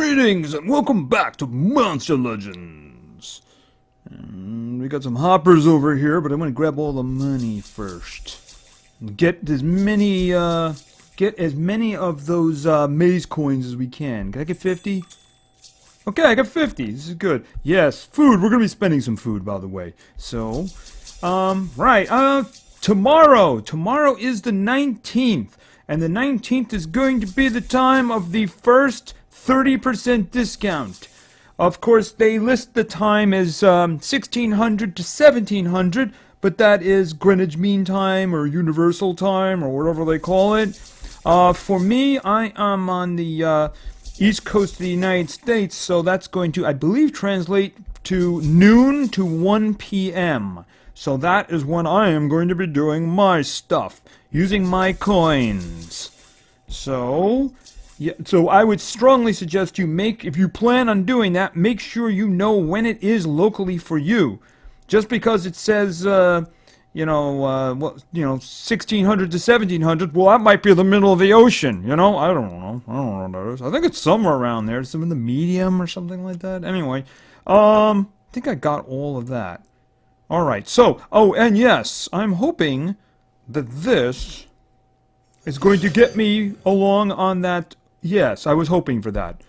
Greetings and welcome back to Monster Legends. And we got some hoppers over here, but I'm gonna grab all the money first. Get as many of those maze coins as we can. Can I get 50? Okay, I got 50. This is good. Yes, food. We're gonna be spending some food, by the way. So, tomorrow. Tomorrow is the 19th. And the 19th is going to be the time of the first 30% discount. Of course, they list the time as 1600 to 1700, but that is Greenwich Mean Time or Universal Time or whatever they call it. For me, I am on the East Coast of the United States, so that's going to, I believe, translate to noon to 1 p.m. So that is when I am going to be doing my stuff, using my coins. So, yeah, so I would strongly suggest you if you plan on doing that, make sure you know when it is locally for you. Just because it says, 1600 to 1700, well, that might be the middle of the ocean, I don't know. I don't know what that is. I think it's somewhere around there. Some in the medium or something like that. Anyway, I think I got all of that. Alright, so, and yes, I'm hoping that this is going to get me along on that. Yes, I was hoping for that.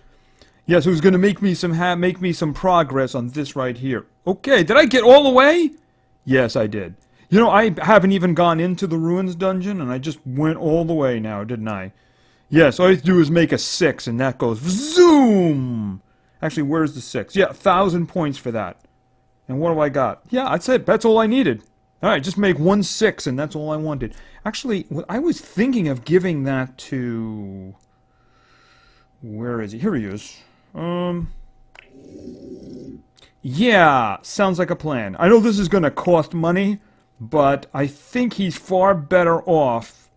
Yes, it was going to make me some progress on this right here. Okay, did I get all the way? Yes, I did. I haven't even gone into the ruins dungeon, and I just went all the way now, didn't I? Yes, all I have to do is make a 6, and that goes zoom. Actually, where's the 6? Yeah, 1,000 points for that. And what do I got? Yeah, that's it. That's all I needed. Alright, just make 1 6, and that's all I wanted. Actually, I was thinking of giving that to... Where is he? Here he is. Yeah, sounds like a plan. I know this is going to cost money, but I think he's far better off.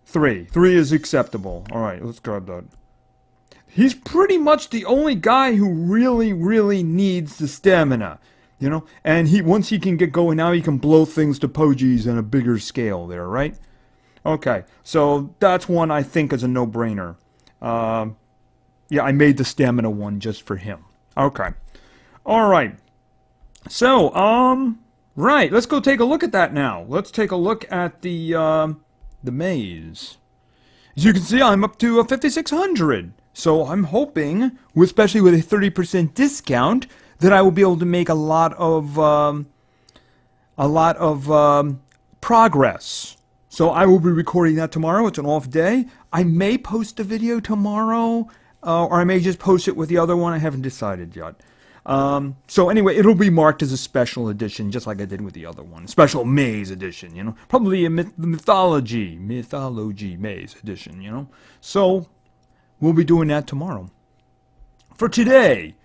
3. 3 is acceptable. Alright, let's grab that. He's pretty much the only guy who really, really needs the stamina. And once he can get going, now he can blow things to pogies on a bigger scale there, right? Okay, so that's one I think is a no-brainer. Yeah, I made the stamina one just for him. Okay. Alright. So, right, let's go take a look at that now. Let's take a look at the maze. As you can see, I'm up to 5,600. So I'm hoping, especially with a 30% discount, that I will be able to make a lot of progress. So I will be recording that tomorrow. It's an off day. I may post a video tomorrow, or I may just post it with the other one. I haven't decided yet. So anyway, it'll be marked as a special edition, just like I did with the other one. Special Maze edition, Probably a mythology Maze edition, So we'll be doing that tomorrow. For today,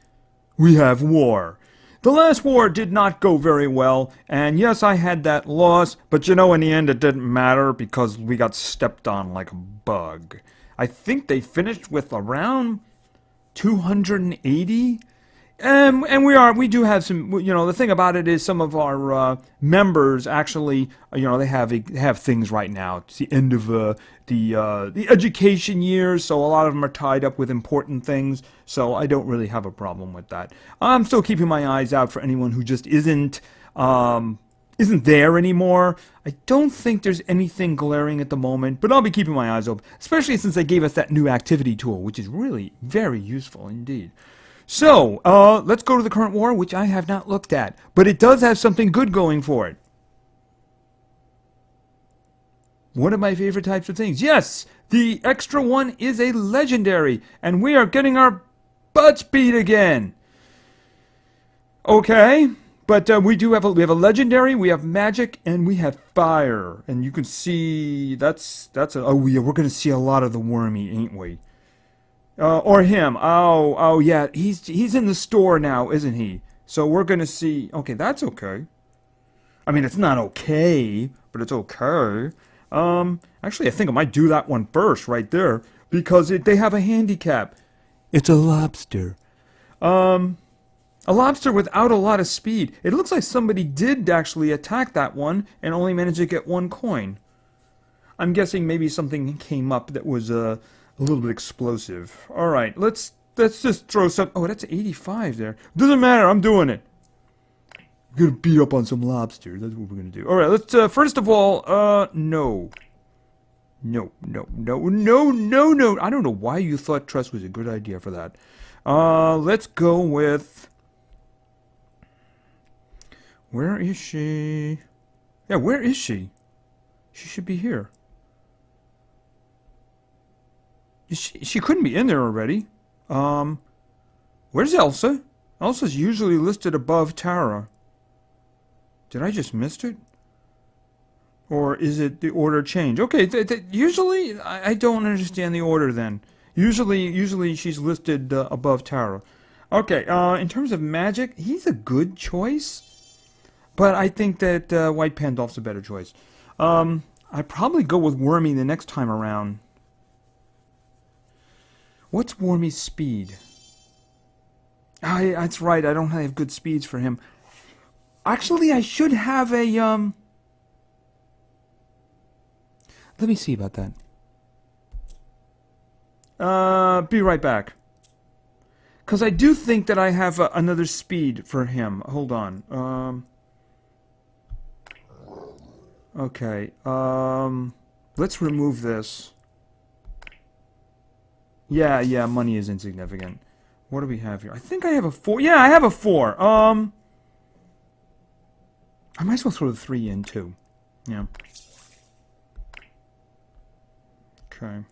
we have war. The last war did not go very well, and yes, I had that loss, but in the end it didn't matter because we got stepped on like a bug. I think they finished with around 280. And we do have some, the thing about it is some of our members actually, they have things right now. It's the end of the education year, so a lot of them are tied up with important things, so I don't really have a problem with that. I'm still keeping my eyes out for anyone who just isn't there anymore. I don't think there's anything glaring at the moment, but I'll be keeping my eyes open, especially since they gave us that new activity tool, which is really very useful indeed. So, let's go to the current war, which I have not looked at. But it does have something good going for it. One of my favorite types of things. Yes, the extra one is a legendary. And we are getting our butts beat again. Okay, but we have a legendary, we have magic, and we have fire. And you can see, oh yeah, we're going to see a lot of the wormy, ain't we? Or him. Oh, yeah. He's in the store now, isn't he? So we're gonna see. Okay, that's okay. I mean, it's not okay, but it's okay. Actually, I think I might do that one first, right there, because they have a handicap. It's a lobster. A lobster without a lot of speed. It looks like somebody did actually attack that one and only managed to get 1 coin. I'm guessing maybe something came up that was a little bit explosive. All right, let's just throw some. Oh, that's 85 there. Doesn't matter. I'm doing it. We're gonna beat up on some lobsters. That's what we're gonna do. All right, let's first of all, no. No. I don't know why you thought trust was a good idea for that. Let's go with. Where is she? Yeah, where is she? She should be here. She couldn't be in there already. Where's Elsa? Elsa's usually listed above Tara. Did I just miss it? Or is it the order change? Okay, usually I don't understand the order then. Usually she's listed above Tara. Okay, in terms of magic, he's a good choice. But I think that White Pandolf's a better choice. I'd probably go with Wormy the next time around. What's Wormy's speed? That's right, I don't have good speeds for him. Actually, I should have a, Let me see about that. Be right back. Because I do think that I have another speed for him. Hold on. Okay. Let's remove this. Yeah, money is insignificant. What do we have here? I think I have a 4. Yeah, I have a 4. I might as well throw the 3 in, too. Yeah. Okay.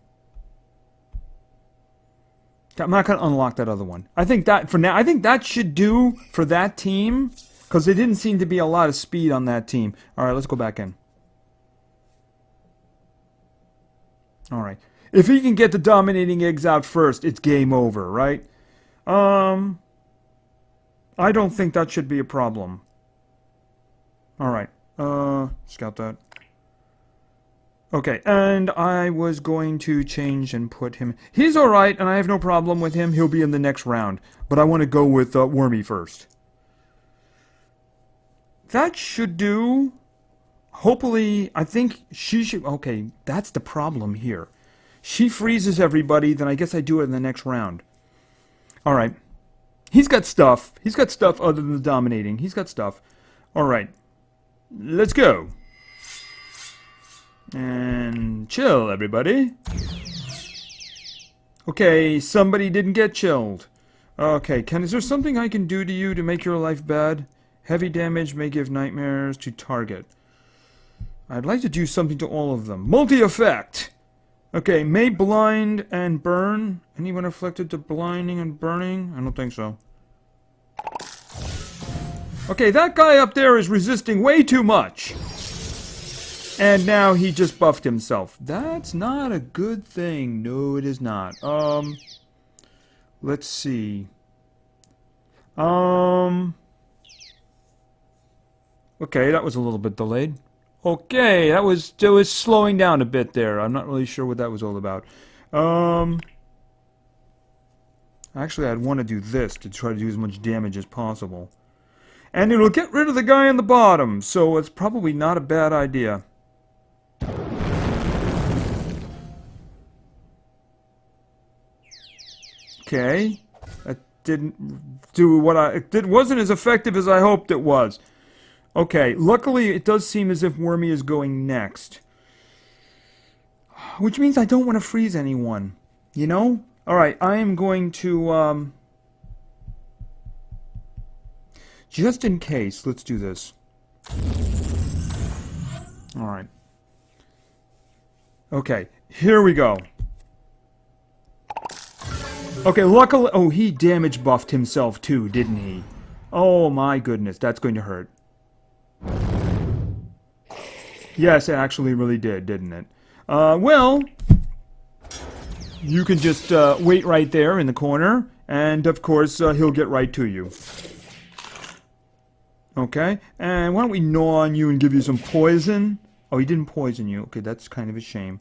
I'm not going to unlock that other one. I think that, for now, I think that should do for that team. Because there didn't seem to be a lot of speed on that team. Alright, let's go back in. Alright. If he can get the dominating eggs out first, it's game over, right? I don't think that should be a problem. Alright. Scout that. Okay, and I was going to change and put him... He's alright, and I have no problem with him. He'll be in the next round. But I want to go with Wormy first. That should do. Hopefully, I think she should... Okay, that's the problem here. She freezes everybody, then I guess I do it in the next round. Alright. He's got stuff. He's got stuff other than the dominating. He's got stuff. Alright. Let's go. And chill, everybody. Okay, somebody didn't get chilled. Okay, is there something I can do to you to make your life bad? Heavy damage may give nightmares to target. I'd like to do something to all of them. Multi-effect! Okay, may blind and burn. Anyone afflicted to blinding and burning? I don't think so. Okay, that guy up there is resisting way too much. And now he just buffed himself. That's not a good thing. No, it is not. Let's see. Okay, that was a little bit delayed. Okay, that was slowing down a bit there. I'm not really sure what that was all about. Actually, I'd want to do this to try to do as much damage as possible. And it'll get rid of the guy on the bottom, so it's probably not a bad idea. Okay, that didn't do what it wasn't as effective as I hoped it was. Okay, luckily it does seem as if Wormy is going next. Which means I don't want to freeze anyone, you know? Alright, I am going to, just in case, let's do this. Alright. Okay, here we go. Okay, luckily... Oh, he damage buffed himself too, didn't he? Oh my goodness, that's going to hurt. Yes, it actually really did, didn't it? Well... You can just wait right there in the corner, and of course he'll get right to you. Okay, and why don't we gnaw on you and give you some poison? Oh, he didn't poison you. Okay, that's kind of a shame.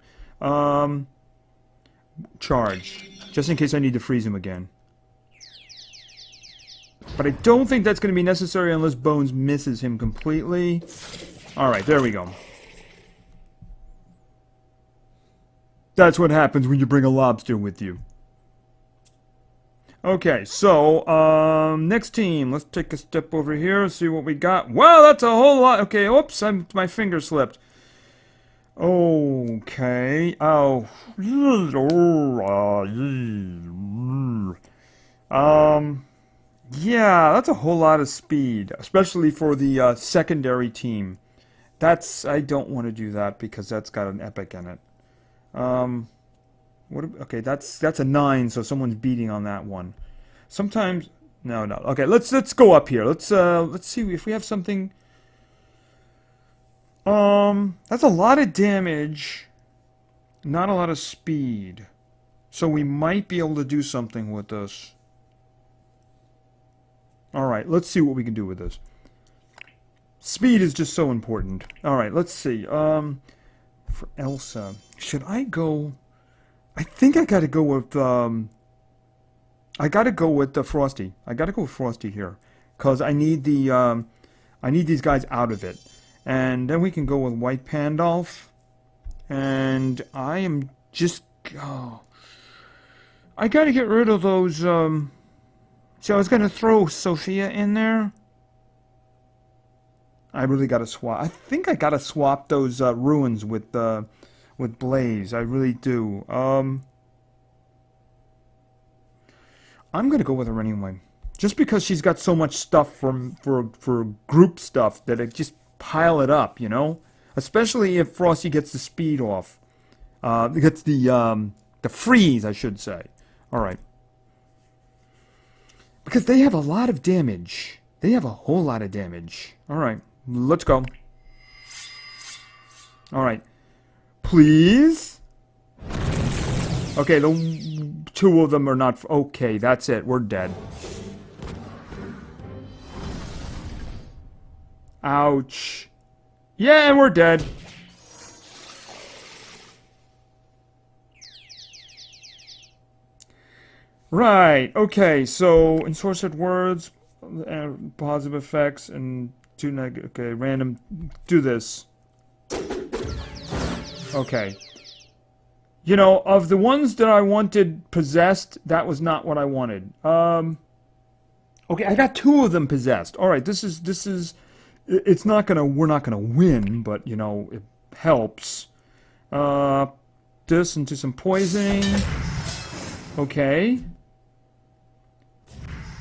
Charge. Just in case I need to freeze him again. But I don't think that's going to be necessary unless Bones misses him completely. Alright, there we go. That's what happens when you bring a lobster with you. Okay, so, next team. Let's take a step over here, see what we got. Wow, that's a whole lot. Okay, oops, my finger slipped. Okay, oh. Yeah, that's a whole lot of speed, especially for the secondary team. I don't want to do that because that's got an epic in it. Um, okay, that's a 9, so someone's beating on that one. Sometimes, no, no. Okay, let's go up here. Let's see if we have something. That's a lot of damage, not a lot of speed. So we might be able to do something with this. Alright, let's see what we can do with this. Speed is just so important. Alright, let's see. For Elsa, should I go... I think I gotta go with, I gotta go with the Frosty. I gotta go with Frosty here. Because I need the, I need these guys out of it. And then we can go with White Pandolph. And I am just... Oh, I gotta get rid of those, So I was gonna throw Sophia in there. I really gotta swap. I think I gotta swap those ruins with Blaze. I really do. I'm gonna go with her anyway, just because she's got so much stuff for group stuff that it just pile it up, you know. Especially if Frosty gets the speed off, gets the freeze, I should say. All right. Because they have a lot of damage. They have a whole lot of damage. Alright, let's go. Alright. Please? Okay, the 2 of them are not... Okay, that's it. We're dead. Ouch. Yeah, and we're dead. Right, okay, so ensorced words, positive effects, and 2 negative, okay, random, do this. Okay. You know, of the ones that I wanted possessed, that was not what I wanted. Okay, I got 2 of them possessed. Alright, this is, it's not gonna, we're not gonna win, but, you know, it helps. This into some poisoning. Okay.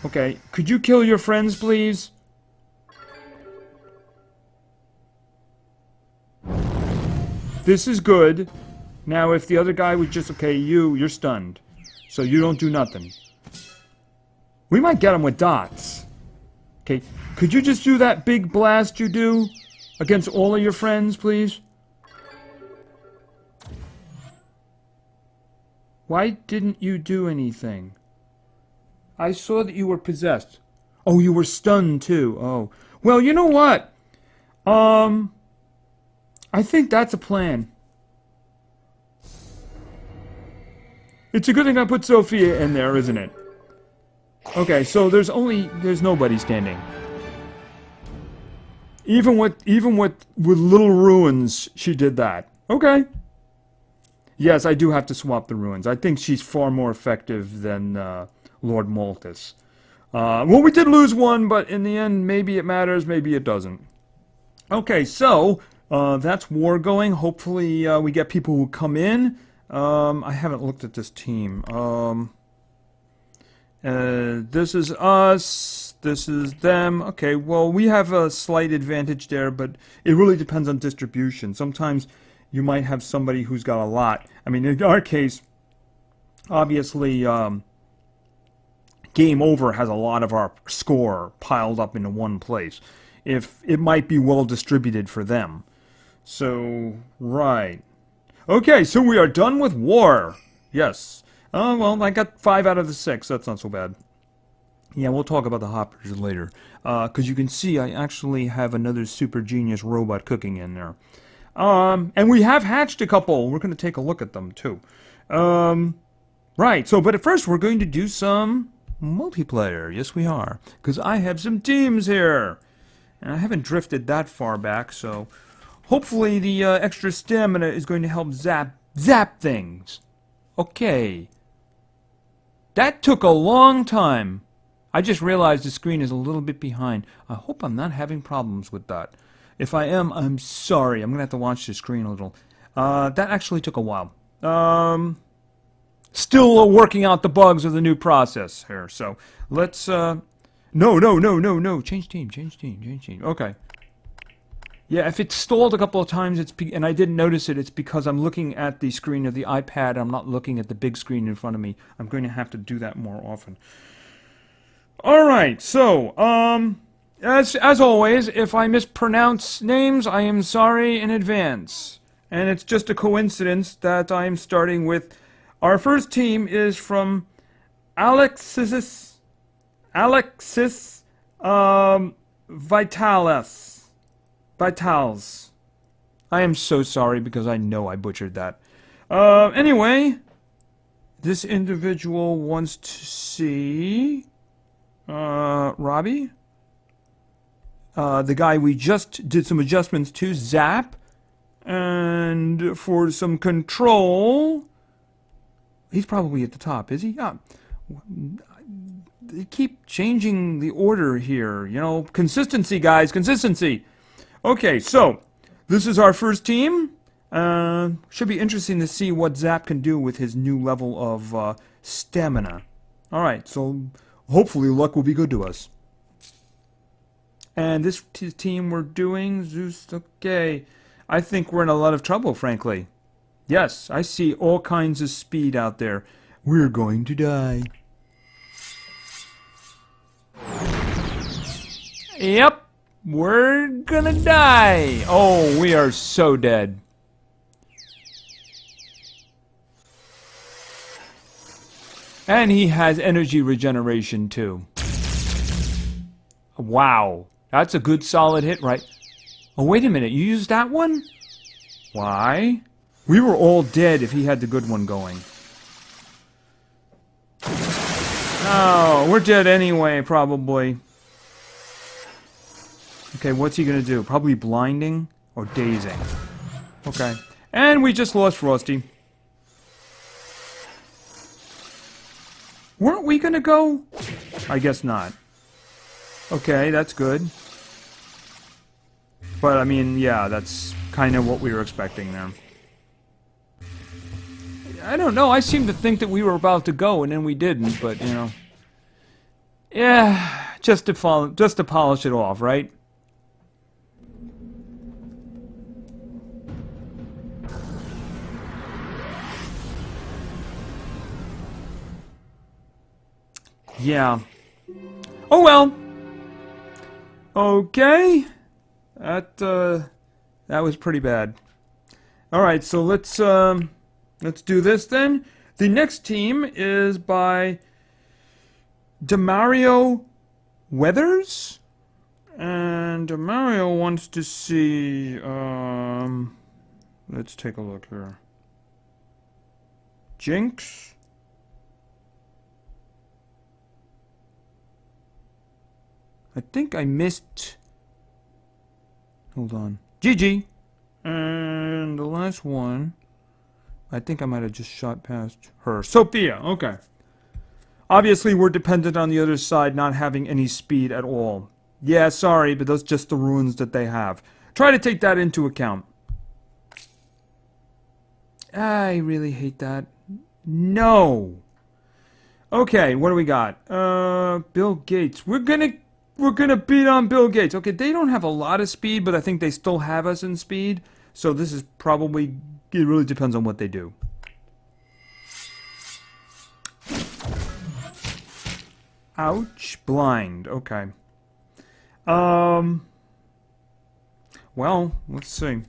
Okay, could you kill your friends, please? This is good. Now, if the other guy was just... Okay, you're stunned. So you don't do nothing. We might get him with dots. Okay, could you just do that big blast you do against all of your friends, please? Why didn't you do anything? I saw that you were possessed. Oh, you were stunned too. Oh. Well, you know what? I think that's a plan. It's a good thing I put Sophia in there, isn't it? Okay, so there's nobody standing. Even with little ruins, she did that. Okay. Yes, I do have to swap the ruins. I think she's far more effective than Lord Malthus. Well, we did lose one, but in the end, maybe it matters, maybe it doesn't. Okay, so that's war going. Hopefully, we get people who come in. I haven't looked at this team. This is us. This is them. Okay, well, we have a slight advantage there, but it really depends on distribution. Sometimes you might have somebody who's got a lot. I mean, in our case, obviously, Game Over has a lot of our score piled up into one place. If it might be well distributed for them. So, right. Okay, so we are done with war. Yes. Well, I got 5 out of the 6. That's not so bad. Yeah, we'll talk about the hoppers later. Because you can see I actually have another super genius robot cooking in there. And we have hatched a couple. We're going to take a look at them, too. Right, so, but at first we're going to do some multiplayer. Yes, we are. Because I have some teams here. And I haven't drifted that far back, so... Hopefully the extra stamina is going to help zap Zap things. Okay. That took a long time. I just realized the screen is a little bit behind. I hope I'm not having problems with that. If I am, I'm sorry. I'm going to have to watch the screen a little. That actually took a while. Still working out the bugs of the new process here. So let's... No. Change team. Okay. Yeah, if it's stalled a couple of times, and I didn't notice it, it's because I'm looking at the screen of the iPad. I'm not looking at the big screen in front of me. I'm going to have to do that more often. All right, so as always, if I mispronounce names, I am sorry in advance. And it's just a coincidence that I'm starting with. Our first team is from Alexis Vitals. I am so sorry because I know I butchered that. Anyway, this individual wants to see Robbie. The guy we just did some adjustments to, Zap. And for some control, he's probably at the top, is he? Yeah. They keep changing the order here. You know, consistency, guys, consistency. Okay, so this is our first team. Should be interesting to see what Zap can do with his new level of stamina. All right, so hopefully luck will be good to us. And this team we're doing, Zeus, okay. I think we're in a lot of trouble, frankly. Yes, I see all kinds of speed out there. We're going to die. Yep, we're gonna die. Oh, we are so dead. And he has energy regeneration too. Wow, that's a good solid hit, right? Oh, wait a minute, you used that one? Why? We were all dead if he had the good one going. Oh, we're dead anyway, probably. Okay, what's he gonna do? Probably blinding or dazing. Okay. And we just lost Frosty. Weren't we gonna go? I guess not. Okay, that's good. But, I mean, yeah, that's kind of what we were expecting there. I don't know, I seem to think that we were about to go and then we didn't, but, you know. Yeah, just to polish it off, right? Yeah. Oh well. Okay. That was pretty bad. All right, so let's do this then. The next team is by Demario Weathers, and Demario wants to see. Let's take a look here. Jinx. I think I missed. Hold on. GG. And the last one, I think I might have just shot past her. Sophia. Okay. Obviously, we're dependent on the other side not having any speed at all. Yeah, sorry, but that's just the ruins that they have. Try to take that into account. I really hate that. No. Okay, what do we got? Bill Gates. We're gonna beat on Bill Gates. Okay, they don't have a lot of speed, but I think they still have us in speed. So this is probably, it really depends on what they do. Ouch, blind. Okay. Well, let's see.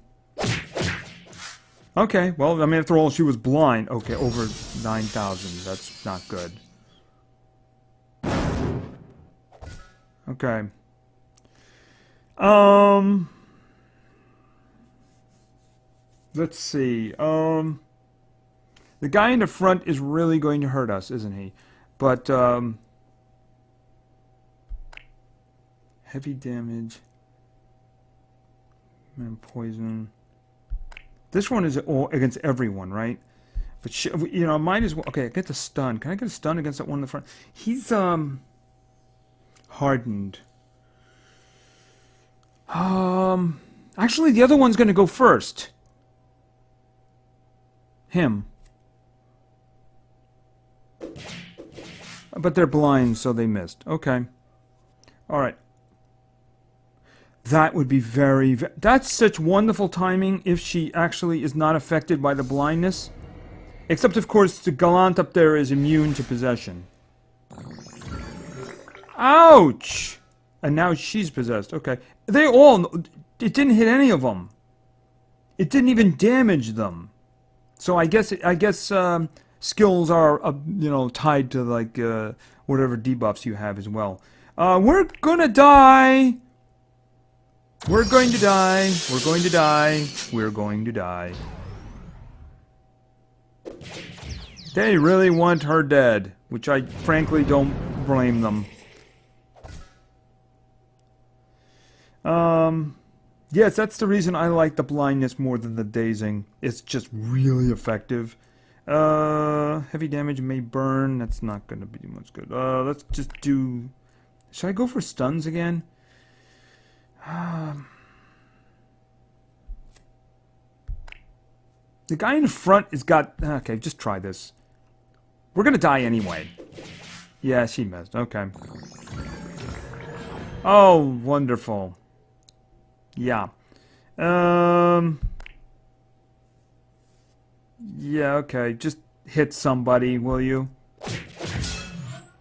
Okay, well, I mean, after all, she was blind. Okay, over 9,000. That's not good. Okay. Let's see. The guy in the front is really going to hurt us, isn't he? But, heavy damage. And poison. This one is all against everyone, right? But you know, might as well. Okay, I get the stun. Can I get a stun against that one in the front? He's hardened. Actually, the other one's going to go first. Him. But they're blind, so they missed. Okay. All right. That would be that's such wonderful timing if she actually is not affected by the blindness. Except, of course, the gallant up there is immune to possession. Ouch! And now she's possessed. Okay. They all... It didn't hit any of them. It didn't even damage them. So I guess skills are, you know, tied to, like, whatever debuffs you have as well. We're gonna die! We're going to die. We're going to die. We're going to die. They really want her dead, which I frankly don't blame them. Yes, that's the reason I like the blindness more than the dazing. It's just really effective. Heavy damage may burn. That's not going to be much good. Let's just do... Should I go for stuns again? The guy in front has got... Okay, just try this. We're gonna die anyway. Yeah, she missed. Okay. Oh, wonderful. Yeah. Yeah, okay. Just hit somebody, will you?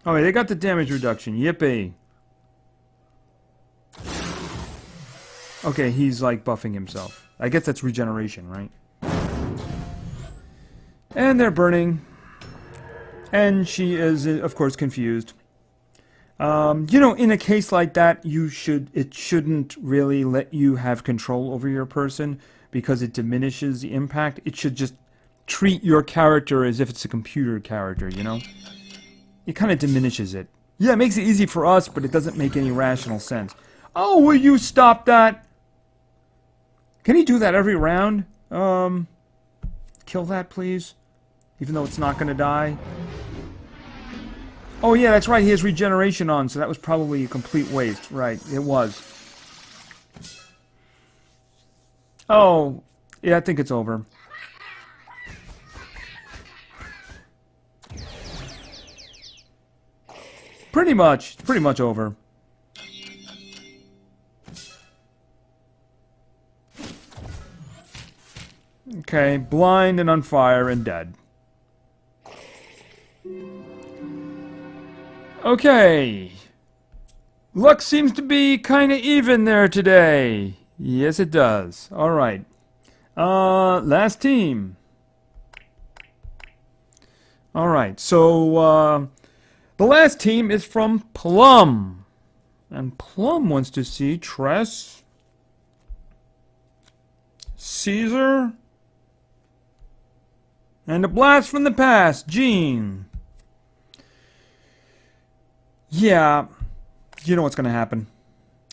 Oh, they got the damage reduction. Yippee. Okay, he's like buffing himself. I guess that's regeneration, right? And they're burning. And she is, of course, confused. You know, in a case like that, it shouldn't really let you have control over your person because it diminishes the impact. It should just treat your character as if it's a computer character, you know? It kind of diminishes it. Yeah, it makes it easy for us, but it doesn't make any rational sense. Oh, will you stop that? Can he do that every round? Kill that, please. Even though it's not going to die. Oh, yeah, that's right. He has regeneration on, so that was probably a complete waste. Right, it was. Oh, yeah, I think it's over. Pretty much. It's pretty much over. Okay, blind and on fire and dead. Okay. Luck seems to be kind of even there today. Yes, it does. Alright. Last team. Alright, so, the last team is from Plum. And Plum wants to see Tress, Caesar, and a blast from the past, Gene. Yeah, you know what's going to happen.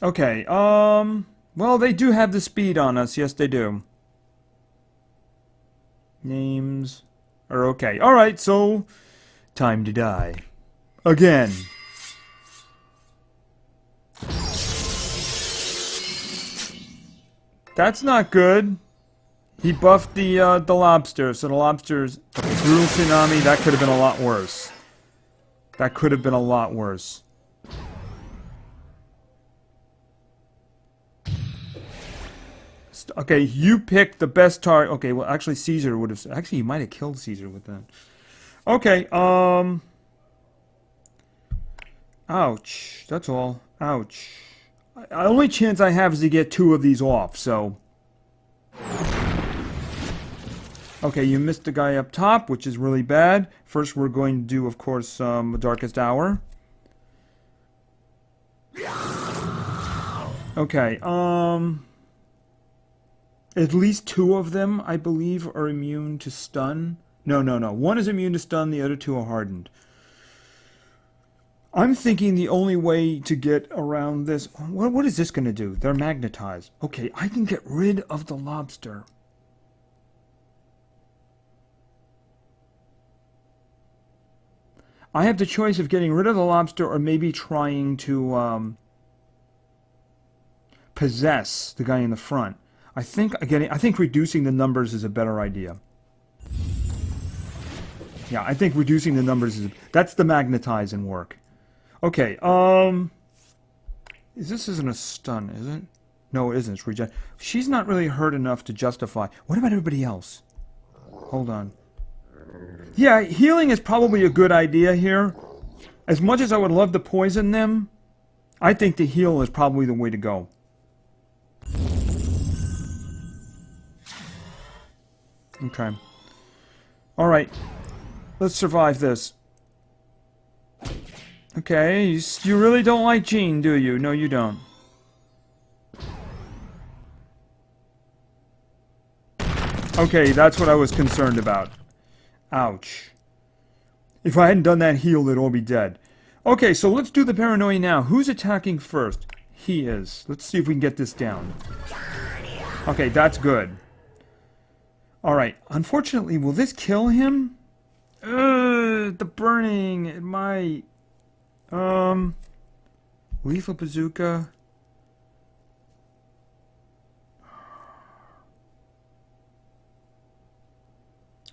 Okay, well, they do have the speed on us. Yes, they do. Names are okay. Alright, so, time to die. Again. That's not good. He buffed the lobster, so the lobster's through Tsunami. That could have been a lot worse. That could have been a lot worse. Okay, you picked the best target. Okay, well, actually, Caesar would have... Actually, you might have killed Caesar with that. Okay, ouch. That's all. Ouch. The only chance I have is to get 2 of these off, so... Okay, you missed the guy up top, which is really bad. First, we're going to do, of course, Darkest Hour. Okay, at least 2 of them, I believe, are immune to stun. No. One is immune to stun, the other 2 are hardened. I'm thinking the only way to get around this... What is this going to do? They're magnetized. Okay, I can get rid of the lobster. I have the choice of getting rid of the lobster or maybe trying to possess the guy in the front. I think reducing the numbers is a better idea. Yeah, I think reducing the numbers that's the magnetize and work. Okay, this isn't a stun, is it? No, it isn't. It's regen. She's not really hurt enough to justify. What about everybody else? Hold on. Yeah, healing is probably a good idea here. As much as I would love to poison them, I think the heal is probably the way to go. Okay. Alright. Let's survive this. Okay, you really don't like Jean, do you? No, you don't. Okay, that's what I was concerned about. Ouch. If I hadn't done that heal, they'd all be dead. Okay, so let's do the paranoia now. Who's attacking first? He is. Let's see if we can get this down. Okay, that's good. Alright, unfortunately, will this kill him? The burning, it might. Lethal bazooka.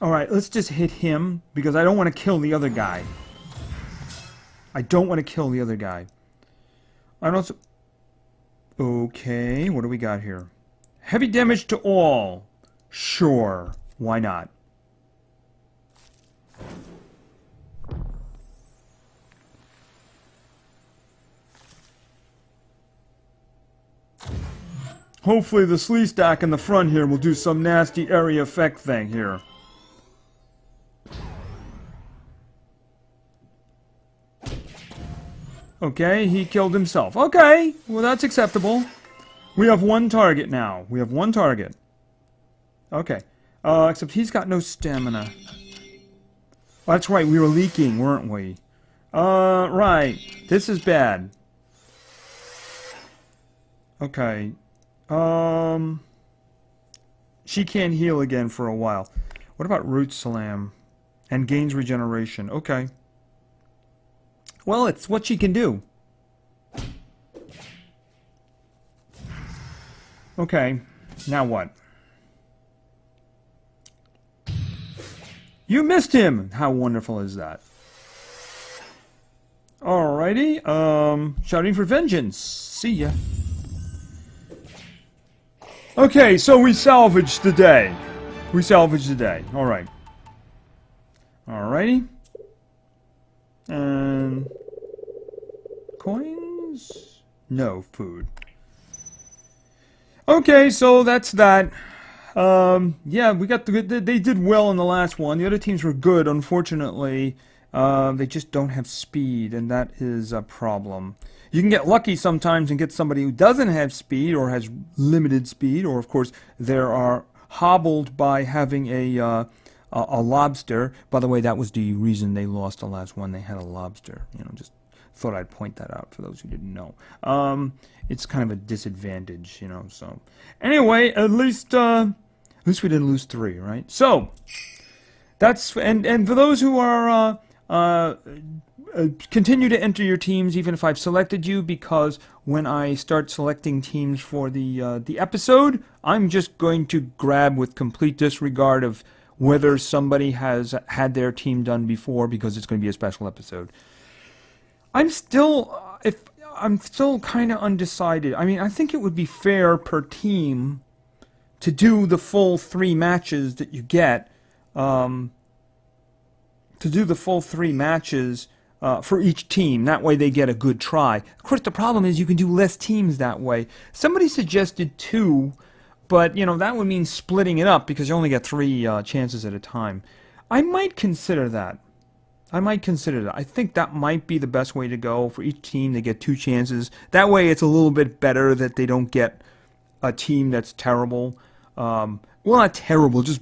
Alright, let's just hit him, because I don't want to kill the other guy. I don't want to kill the other guy. I don't... Okay, what do we got here? Heavy damage to all. Sure, why not? Hopefully the slee stack in the front here will do some nasty area effect thing here. Okay, he killed himself. Okay, well that's acceptable. We have one target now. We have one target. Okay. Except he's got no stamina. Oh, that's right, we were leaking, weren't we? Right. This is bad. Okay. She can't heal again for a while. What about Root Slam? And gains regeneration. Okay. Well, it's what she can do. Okay. Now what? You missed him! How wonderful is that? Alrighty. Shouting for vengeance. See ya. Okay, so we salvaged the day. We salvaged the day. Alright. Alrighty. And... coins? No, food. Okay, so that's that. Yeah, we got they did well in the last one. The other teams were good, unfortunately. They just don't have speed, and that is a problem. You can get lucky sometimes and get somebody who doesn't have speed or has limited speed, or of course they are hobbled by having a lobster. By the way, that was the reason they lost the last one. They had a lobster. You know, just thought I'd point that out for those who didn't know. It's kind of a disadvantage, you know. So anyway, at least we didn't lose 3, right? So that's and for those who are continue to enter your teams, even if I've selected you, because when I start selecting teams for the episode, I'm just going to grab with complete disregard of whether somebody has had their team done before, because it's going to be a special episode. I'm still kind of undecided. I mean, I think it would be fair per team to do the full 3 matches that you get. To do the full 3 matches for each team. That way they get a good try. Of course, the problem is you can do less teams that way. Somebody suggested 2, but, you know, that would mean splitting it up because you only get 3 chances at a time. I might consider that. I think that might be the best way to go. For each team, they get 2 chances. That way it's a little bit better that they don't get a team that's terrible. Well, not terrible, just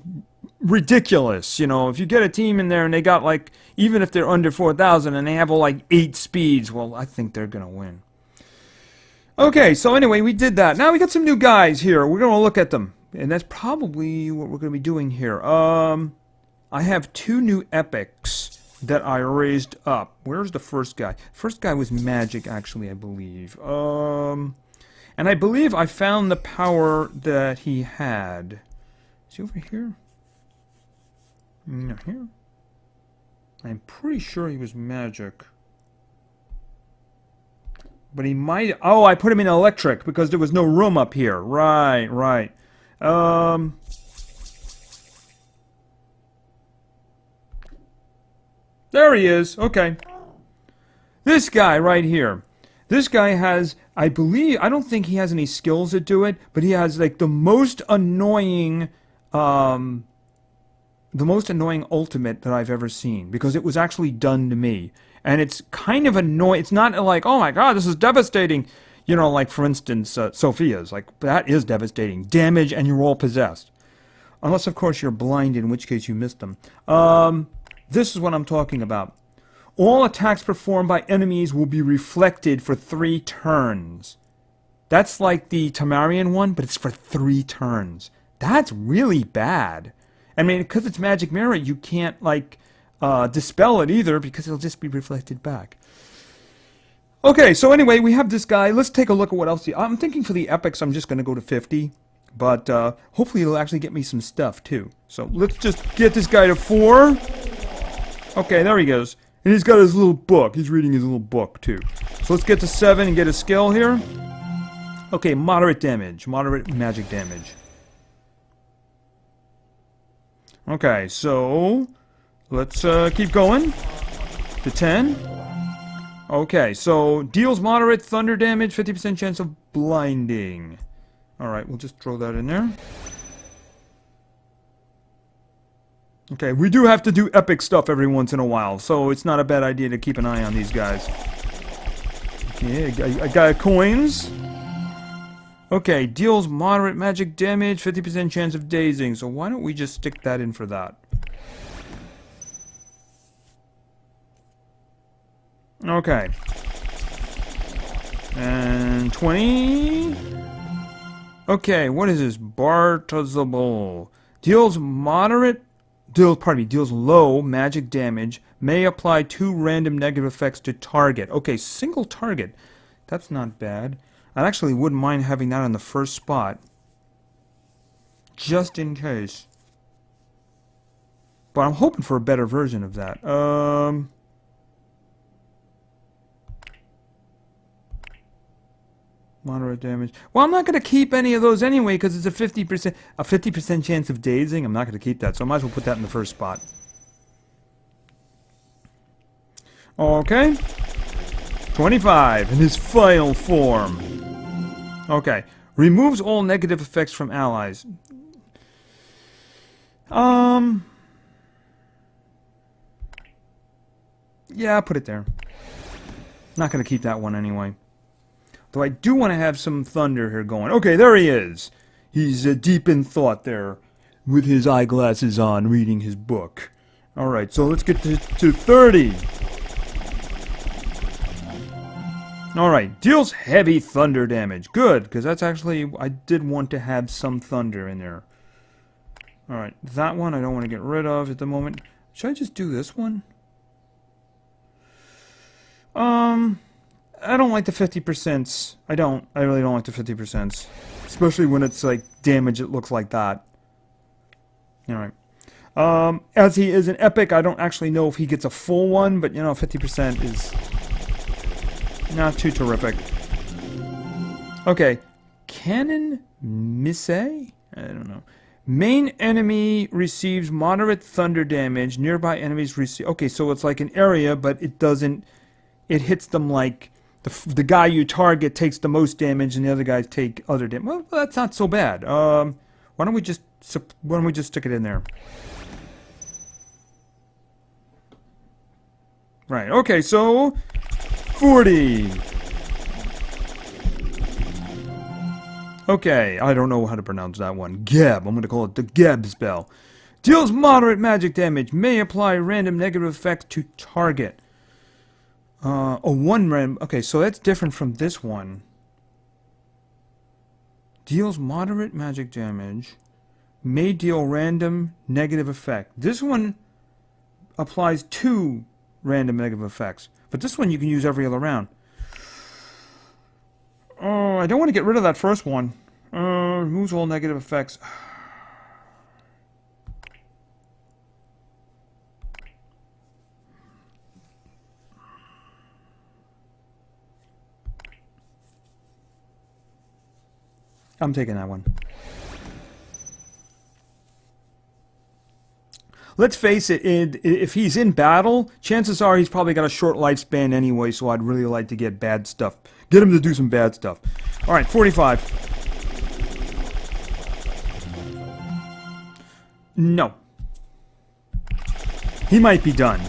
ridiculous. You know, if you get a team in there and they got, like, even if they're under 4,000 and they have, like, 8 speeds, well, I think they're going to win. Okay, so anyway, we did that. Now we got some new guys here. We're going to look at them. And that's probably what we're going to be doing here. I have 2 new epics. that I raised up. Where's the first guy? First guy was magic, actually, I believe. And I believe I found the power that he had. Is he over here? No, here. I'm pretty sure he was magic. But he might... Oh, I put him in electric because there was no room up here. Right, right. There he is. Okay. This guy right here. This guy has, I believe, I don't think he has any skills that do it, but he has like the most annoying ultimate that I've ever seen, because it was actually done to me. And it's kind of annoying. It's not like, oh my god, this is devastating. You know, like for instance, Sophia's. Like, that is devastating. Damage and you're all possessed. Unless, of course, you're blinded, in which case you missed them. This is what I'm talking about. All attacks performed by enemies will be reflected for 3 turns. That's like the Tamarian one, but it's for 3 turns. That's really bad. I mean, because it's magic mirror, you can't, like, dispel it either, because it'll just be reflected back. Okay, so anyway, we have this guy. Let's take a look at what else. I'm thinking for the epics, I'm just going to go to 50. But hopefully it'll actually get me some stuff, too. So let's just get this guy to 4. Okay, there he goes. And he's got his little book. He's reading his little book, too. So let's get to 7 and get a skill here. Okay, moderate damage. Moderate magic damage. Okay, so let's keep going to 10. Okay, so deals moderate thunder damage, 50% chance of blinding. Alright, we'll just throw that in there. Okay, we do have to do epic stuff every once in a while, so it's not a bad idea to keep an eye on these guys. Okay, I got coins. Okay, deals moderate magic damage, 50% chance of dazing, so why don't we just stick that in for that? Okay. And 20. Okay, what is this? Bartazable. Deals low magic damage. May apply 2 random negative effects to target. Okay, single target. That's not bad. I actually wouldn't mind having that on the first spot. Just in case. But I'm hoping for a better version of that. Moderate damage. Well, I'm not going to keep any of those anyway, because it's a 50% chance of dazing. I'm not going to keep that, so I might as well put that in the first spot. Okay. 25 in his final form. Okay. Removes all negative effects from allies. Yeah, put it there. Not going to keep that one anyway. Though I do want to have some thunder here going. Okay, there he is. He's deep in thought there, with his eyeglasses on, reading his book. Alright, so let's get to 30. Alright, deals heavy thunder damage. Good, because that's actually, I did want to have some thunder in there. Alright, that one I don't want to get rid of at the moment. Should I just do this one? I don't like the 50%. I really don't like the 50%. Especially when it's like damage it looks like that. Alright. As he is an epic, I don't actually know if he gets a full one, but you know, 50% is not too terrific. Okay. Cannon Misse? I don't know. Main enemy receives moderate thunder damage. Nearby enemies receive... Okay, so it's like an area, but it doesn't... It hits them like... The guy you target takes the most damage, and the other guys take other damage. Well, that's not so bad. Why don't we just stick it in there? Right. Okay. So 40. Okay. I don't know how to pronounce that one. Geb. I'm going to call it the Geb spell. Deals moderate magic damage. May apply random negative effects to target. One random... Okay, so that's different from this one. Deals moderate magic damage. May deal random negative effect. This one applies 2 random negative effects. But this one you can use every other round. Oh, I don't want to get rid of that first one. Removes all negative effects. I'm taking that one. Let's face it, if he's in battle, chances are he's probably got a short lifespan anyway, so I'd really like to get bad stuff. Get him to do some bad stuff. Alright, 45. No. He might be done.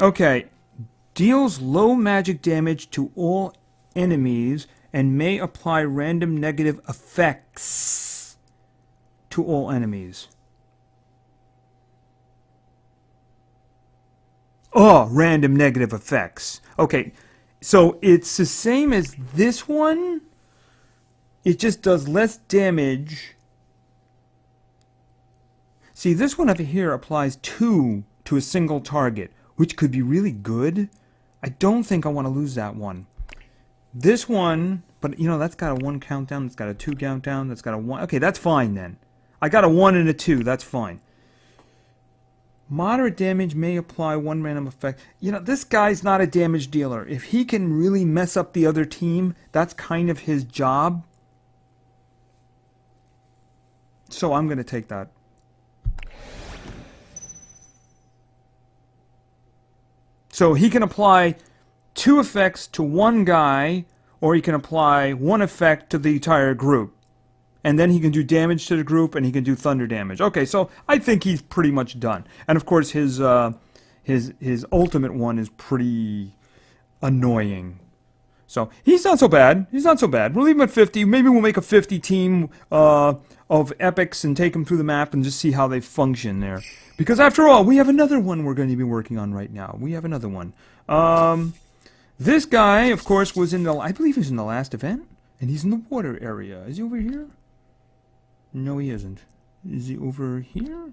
Okay. Deals low magic damage to all enemies and may apply random negative effects to all enemies. Oh, random negative effects. Okay, so it's the same as this one. It just does less damage. See, this one over here applies 2 to a single target, which could be really good. I don't think I want to lose that one. This one, but you know, that's got a 1 countdown, that's got a 2 countdown, that's got a 1. Okay, that's fine then. I got a 1 and a 2, that's fine. Moderate damage may apply 1 random effect. You know, this guy's not a damage dealer. If he can really mess up the other team, that's kind of his job. So I'm going to take that. So he can apply 2 effects to one guy, or he can apply 1 effect to the entire group. And then he can do damage to the group, and he can do thunder damage. Okay, so I think he's pretty much done. And of course, his ultimate one is pretty annoying. So he's not so bad. He's not so bad. We'll leave him at 50. Maybe we'll make a 50 team of epics and take them through the map and just see how they function there. Because after all, we have another one we're going to be working on right now. We have another one. This guy, of course, was in the... I believe he was in the last event. And he's in the water area. Is he over here? No, he isn't. Is he over here?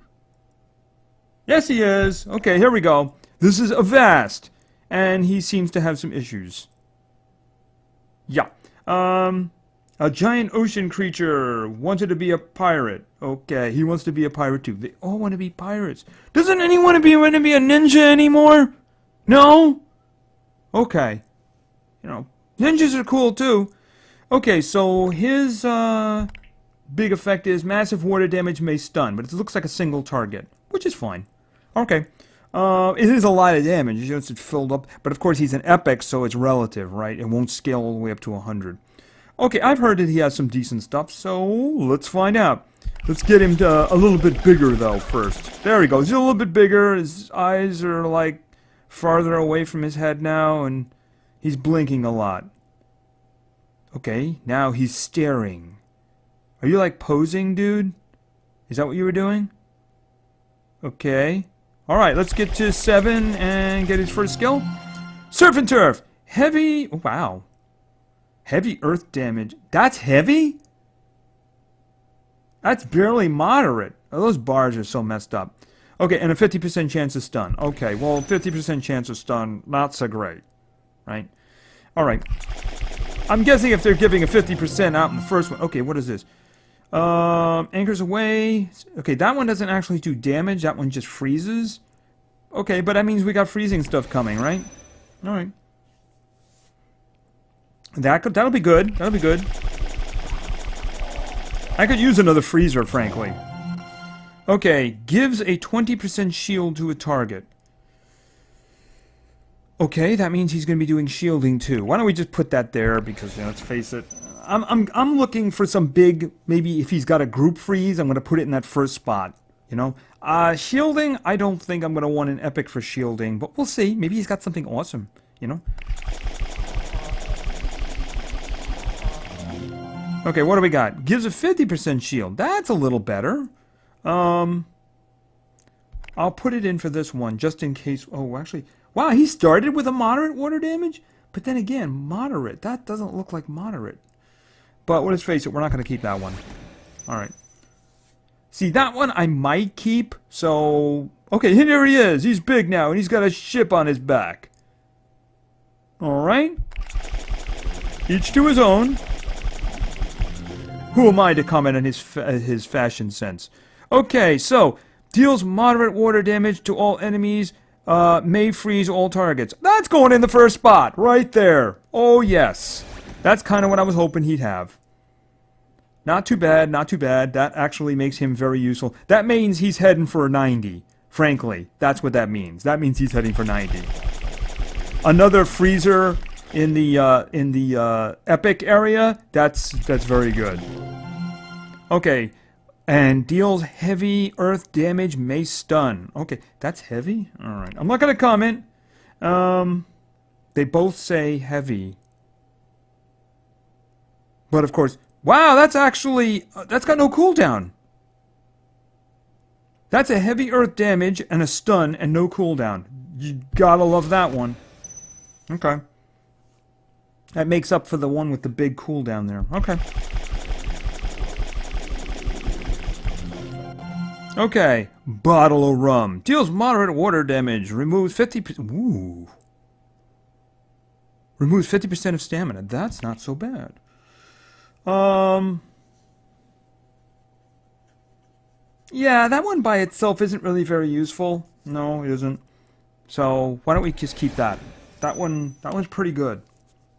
Yes, he is. Okay, here we go. This is Avast. And he seems to have some issues. Yeah. A giant ocean creature wanted to be a pirate. Okay, he wants to be a pirate too. They all want to be pirates. Doesn't anyone want to be a ninja anymore? No? Okay. You know, ninjas are cool too. Okay, so his big effect is massive water damage may stun, but it looks like a single target, which is fine. Okay. It is a lot of damage. You know, it's filled up, but of course he's an epic, so it's relative, right? It won't scale all the way up to 100. Okay, I've heard that he has some decent stuff, so let's find out. Let's get him to a little bit bigger, though, first. There he goes. He's a little bit bigger. His eyes are, like, farther away from his head now, and he's blinking a lot. Okay, now he's staring. Are you, like, posing, dude? Is that what you were doing? Okay. Alright, let's get to 7 and get his first skill. Surf and Turf. Heavy... Oh, wow. Heavy earth damage. That's heavy? That's barely moderate. Oh, those bars are so messed up. Okay, and a 50% chance of stun. Okay, well, 50% chance of stun, not so great. Right? Alright. I'm guessing if they're giving a 50% out in the first one. Okay, what is this? Anchors away. Okay, that one doesn't actually do damage. That one just freezes. Okay, but that means we got freezing stuff coming, right? Alright. That'll be good. That'll be good. I could use another freezer, frankly. Okay, gives a 20% shield to a target. Okay, that means he's going to be doing shielding too. Why don't we just put that there? Because, you know, let's face it, I'm looking for some big. Maybe if he's got a group freeze, I'm going to put it in that first spot. You know, shielding. I don't think I'm going to want an epic for shielding, but we'll see. Maybe he's got something awesome. You know. Okay, what do we got? Gives a 50% shield. That's a little better. I'll put it in for this one, just in case... Oh, actually... Wow, he started with a moderate water damage? But then again, moderate. That doesn't look like moderate. But let's face it, we're not going to keep that one. Alright. See, that one I might keep, so... Okay, here he is. He's big now, and he's got a ship on his back. Alright. Each to his own. Who am I to comment on his fashion sense? Okay, so, deals moderate water damage to all enemies, may freeze all targets. That's going in the first spot, right there. Oh, yes. That's kind of what I was hoping he'd have. Not too bad, not too bad. That actually makes him very useful. That means he's heading for a 90. Frankly, that's what that means. That means he's heading for 90. Another freezer in the epic area. That's very good. Okay, and deals heavy earth damage, may stun. Okay, that's heavy. All right, I'm not gonna comment. They both say heavy, but of course, wow, that's actually that's got no cooldown. That's a heavy earth damage and a stun and no cooldown. You gotta love that one. Okay. That makes up for the one with the big cooldown there. Okay. Okay. Bottle of rum. Deals moderate water damage. Removes 50%. Ooh. Removes 50% of stamina. That's not so bad. Yeah, that one by itself isn't really very useful. No, it isn't. So, why don't we just keep that? That one's pretty good.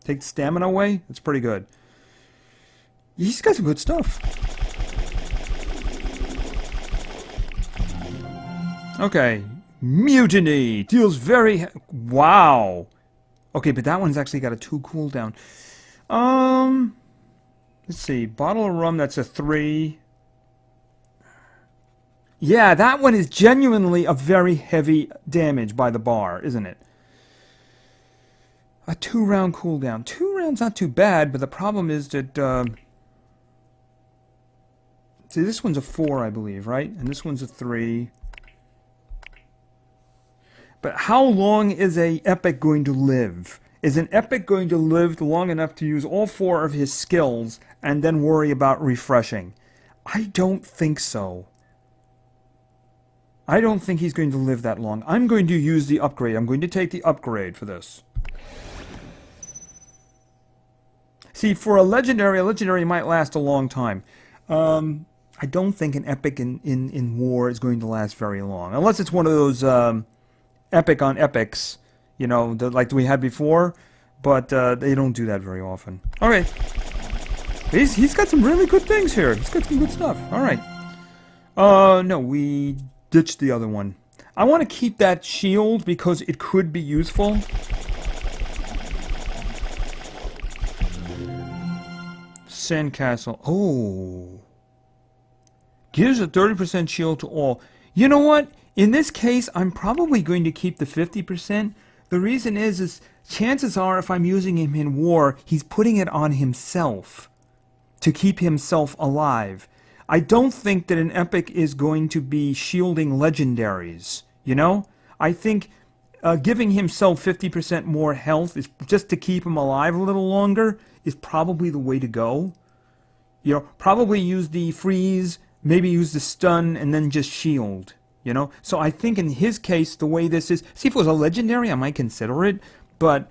Take stamina away, it's pretty good. He's got some good stuff. Okay. Mutiny. Deals very... Wow. Okay, but that one's actually got a 2 cooldown. Let's see. Bottle of rum, that's a 3. Yeah, that one is genuinely a very heavy damage by the bar, isn't it? A 2-round cooldown. 2 rounds not too bad, but the problem is that... see, this one's a 4, I believe, right? And this one's a 3. But how long is a epic going to live? Is an epic going to live long enough to use all 4 of his skills and then worry about refreshing? I don't think so. I don't think he's going to live that long. I'm going to use the upgrade. I'm going to take the upgrade for this. See, for a legendary might last a long time. I don't think an epic in war is going to last very long. Unless it's one of those epic on epics, you know, like we had before. But they don't do that very often. Alright. He's got some really good things here. He's got some good stuff. Alright. No, we... ditch the other one. I want to keep that shield because it could be useful. Sandcastle. Oh. Gives a 30% shield to all. You know what? In this case, I'm probably going to keep the 50%. The reason is chances are if I'm using him in war, he's putting it on himself to keep himself alive. I don't think that an epic is going to be shielding legendaries, you know? I think giving himself 50% more health is just to keep him alive a little longer is probably the way to go. You know, probably use the freeze, maybe use the stun, and then just shield, you know? So I think in his case, the way this is... See, if it was a legendary, I might consider it, but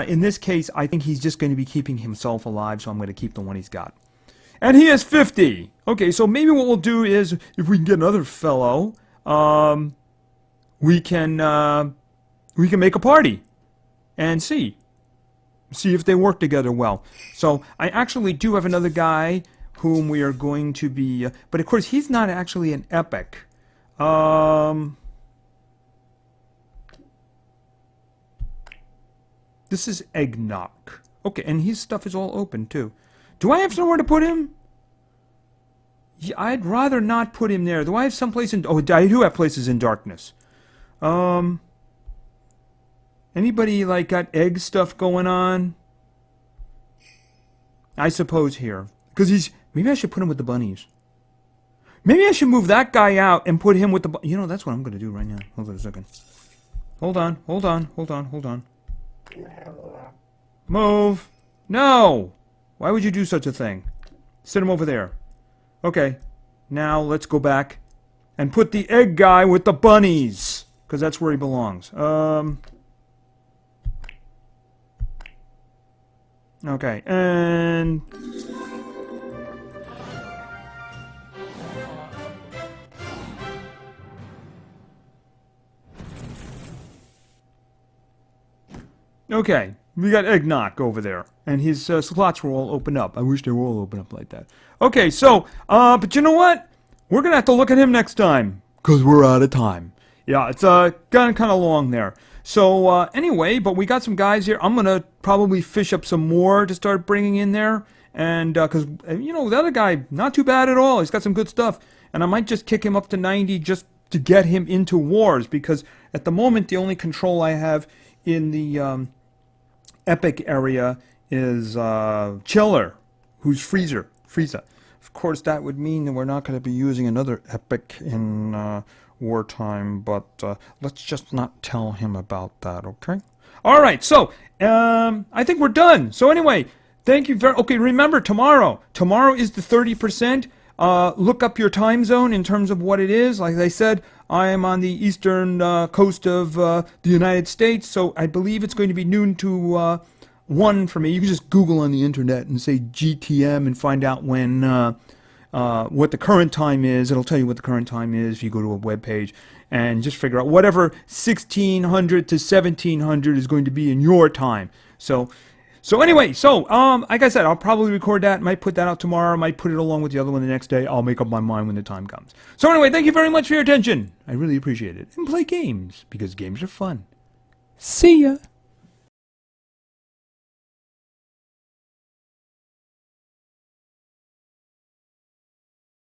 in this case, I think he's just going to be keeping himself alive, so I'm going to keep the one he's got. And he has 50. Okay, so maybe what we'll do is, if we can get another fellow, we can make a party and see if they work together well. So I actually do have another guy whom we are going to be, but of course he's not actually an epic. This is Eggnog. Okay, and his stuff is all open too. Do I have somewhere to put him? Yeah, I'd rather not put him there. Do I have some place in... Oh, I do have places in darkness. Anybody, like, got egg stuff going on? I suppose here. Because he's... Maybe I should put him with the bunnies. Maybe I should move that guy out and put him with the... You know, that's what I'm going to do right now. Hold on a second. Hold on. Move. No! Why would you do such a thing? Sit him over there. Okay. Now, let's go back and put the egg guy with the bunnies, because that's where he belongs. Okay, and okay, we got Eggnog over there, and his slots were all open up. I wish they were all open up like that. Okay, so, but you know what? We're gonna have to look at him next time, because we're out of time. Yeah, it's gotten kind of long there. So, anyway, but we got some guys here. I'm gonna probably fish up some more to start bringing in there. And, because, you know, the other guy, not too bad at all. He's got some good stuff. And I might just kick him up to 90 just to get him into wars. Because at the moment, the only control I have in the Epic area is Chiller, who's Frieza. Of course, that would mean that we're not going to be using another Epic in wartime, but let's just not tell him about that, okay? All right, so I think we're done. So anyway, thank you very. Okay, remember tomorrow. Tomorrow is the 30%. Look up your time zone in terms of what it is. Like I said, I am on the eastern coast of the United States, so I believe it's going to be noon to 1 for me. You can just Google on the internet and say GTM and find out when what the current time is. It'll tell you what the current time is if you go to a web page, and just figure out whatever 1600 to 1700 is going to be in your time. So anyway, like I said, I'll probably record that, might put that out tomorrow, might put it along with the other one the next day. I'll make up my mind when the time comes. So anyway, thank you very much for your attention. I really appreciate it. And play games, because games are fun. See ya!